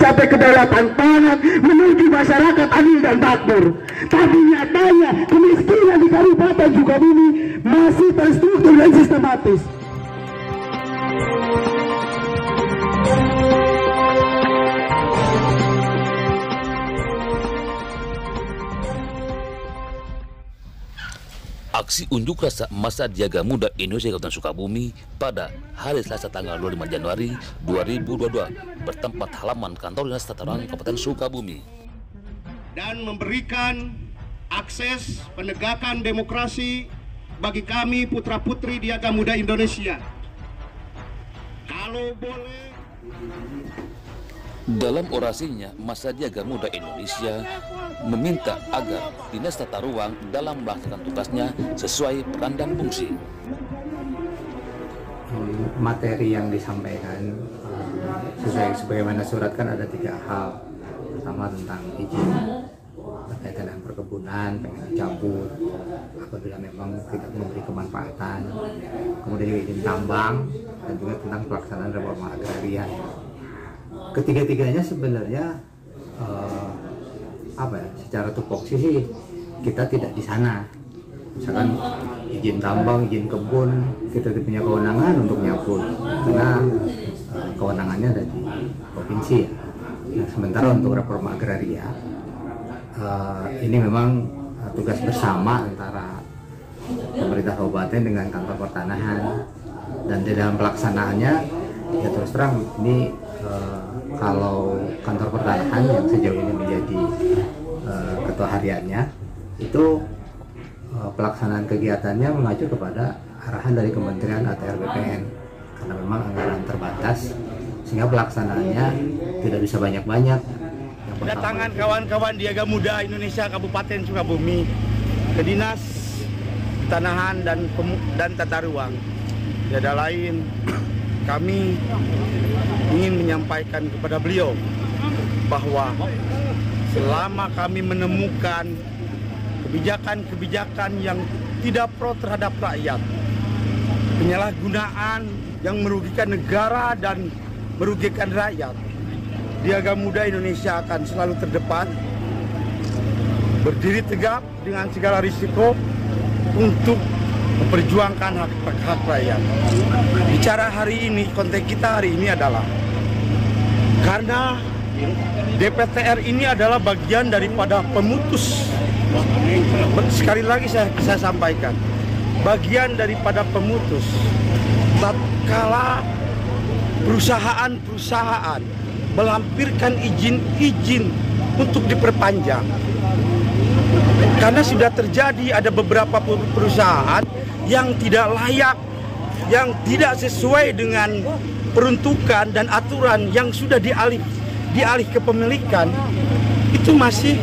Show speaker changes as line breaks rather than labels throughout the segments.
mencapai kedaulatan pangan, menuju masyarakat adil dan makmur. Tapi nyatanya kemiskinan di Kabupaten Sukabumi masih terstruktur dan sistematis.
Aksi unjuk rasa Masa Jaga Muda Indonesia Kabupaten Sukabumi pada hari Selasa tanggal 25 Januari 2022 bertempat halaman kantor Dinas Tata Ruang Kabupaten Sukabumi.
Dan memberikan akses penegakan demokrasi bagi kami putra-putri Jaga Muda Indonesia. Kalau boleh.
Dalam orasinya, Masa Jaga Muda Indonesia meminta agar Dinas Tata Ruang dalam melaksanakan tugasnya sesuai peran dan fungsi.
Materi yang disampaikan sesuai sebagaimana surat kan ada 3 hal. Pertama tentang izin berkaitan dengan perkebunan, pengen dicabut apabila memang tidak memberi kemanfaatan. Kemudian juga izin tambang dan juga tentang pelaksanaan reforma agraria. Ketiga-tiganya sebenarnya secara tupoksi sih kita tidak di sana. Misalkan izin tambang, izin kebun, kita punya kewenangan untuk nyabut karena kewenangannya ada di provinsi ya. Nah, sementara untuk reforma agraria ini memang tugas bersama antara pemerintah kabupaten dengan kantor pertanahan, dan di dalam pelaksanaannya ya terus terang ini kalau kantor pertanahan yang sejauh ini menjadi ketua hariannya itu pelaksanaan kegiatannya mengacu kepada arahan dari Kementerian ATR BPN karena memang anggaran terbatas sehingga pelaksanaannya tidak bisa banyak-banyak.
Kedatangan kawan-kawan Jaga Muda Indonesia Kabupaten Sukabumi ke Dinas Tanahan dan Tata Ruang. Tiada lain, kami ingin menyampaikan kepada beliau bahwa selama kami menemukan kebijakan-kebijakan yang tidak pro terhadap rakyat, penyalahgunaan yang merugikan negara dan merugikan rakyat, Jaga Muda Indonesia akan selalu terdepan, berdiri tegap dengan segala risiko untuk memperjuangkan hak rakyat. Bicara hari ini, konteks kita hari ini adalah karena DPTR ini adalah bagian daripada pemutus. Sekali lagi saya sampaikan, bagian daripada pemutus. Tatkala perusahaan-perusahaan melampirkan izin-izin untuk diperpanjang, karena sudah terjadi ada beberapa perusahaan yang tidak layak, yang tidak sesuai dengan peruntukan dan aturan yang sudah dialih kepemilikan, itu masih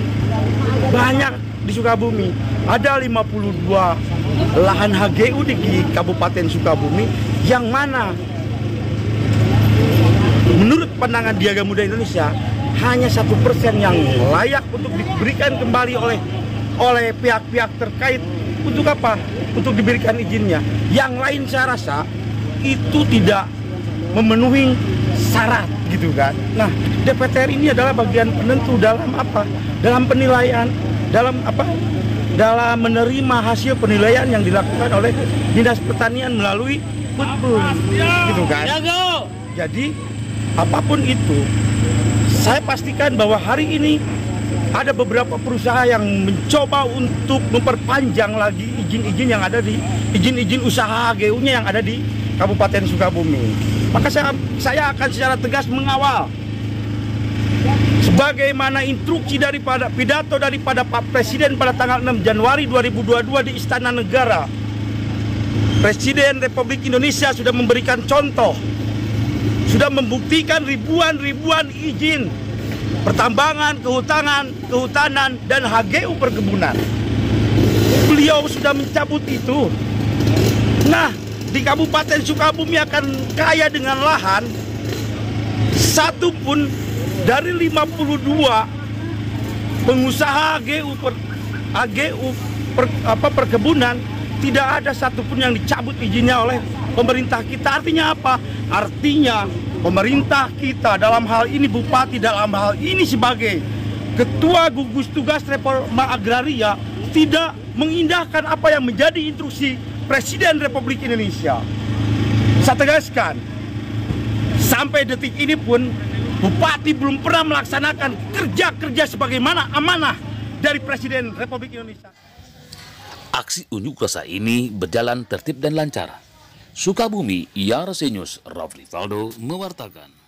banyak di Sukabumi. Ada 52 lahan HGU di Kabupaten Sukabumi yang mana menurut pandangan Jaga Muda Indonesia hanya 1% yang layak untuk diberikan kembali oleh pihak-pihak terkait. Untuk apa? Untuk diberikan izinnya. Yang lain saya rasa itu tidak memenuhi syarat gitu kan. Nah, DPTR ini adalah bagian penentu dalam apa? Dalam penilaian, dalam menerima hasil penilaian yang dilakukan oleh Dinas Pertanian melalui Putbun gitu kan. Jadi apapun itu, saya pastikan bahwa hari ini ada beberapa perusahaan yang mencoba untuk memperpanjang lagi izin-izin yang ada di izin-izin usaha HGU-nya yang ada di Kabupaten Sukabumi. Maka saya akan secara tegas mengawal sebagaimana instruksi daripada pidato daripada Pak Presiden pada tanggal 6 Januari 2022 di Istana Negara. Presiden Republik Indonesia sudah memberikan contoh, sudah membuktikan ribuan izin pertambangan, kehutanan, dan HGU perkebunan. Beliau sudah mencabut itu. Nah, di Kabupaten Sukabumi akan kaya dengan lahan, satu pun dari 52 pengusaha perkebunan tidak ada satupun yang dicabut izinnya oleh pemerintah kita. Artinya apa? Artinya pemerintah kita dalam hal ini bupati, dalam hal ini sebagai ketua gugus tugas reforma agraria tidak mengindahkan apa yang menjadi instruksi Presiden Republik Indonesia. Saya tegaskan, sampai detik ini pun bupati belum pernah melaksanakan kerja-kerja sebagaimana amanah dari Presiden Republik Indonesia.
Aksi unjuk rasa ini berjalan tertib dan lancar. Sukabumi, IRC News, Rafli Valdo mewartakan.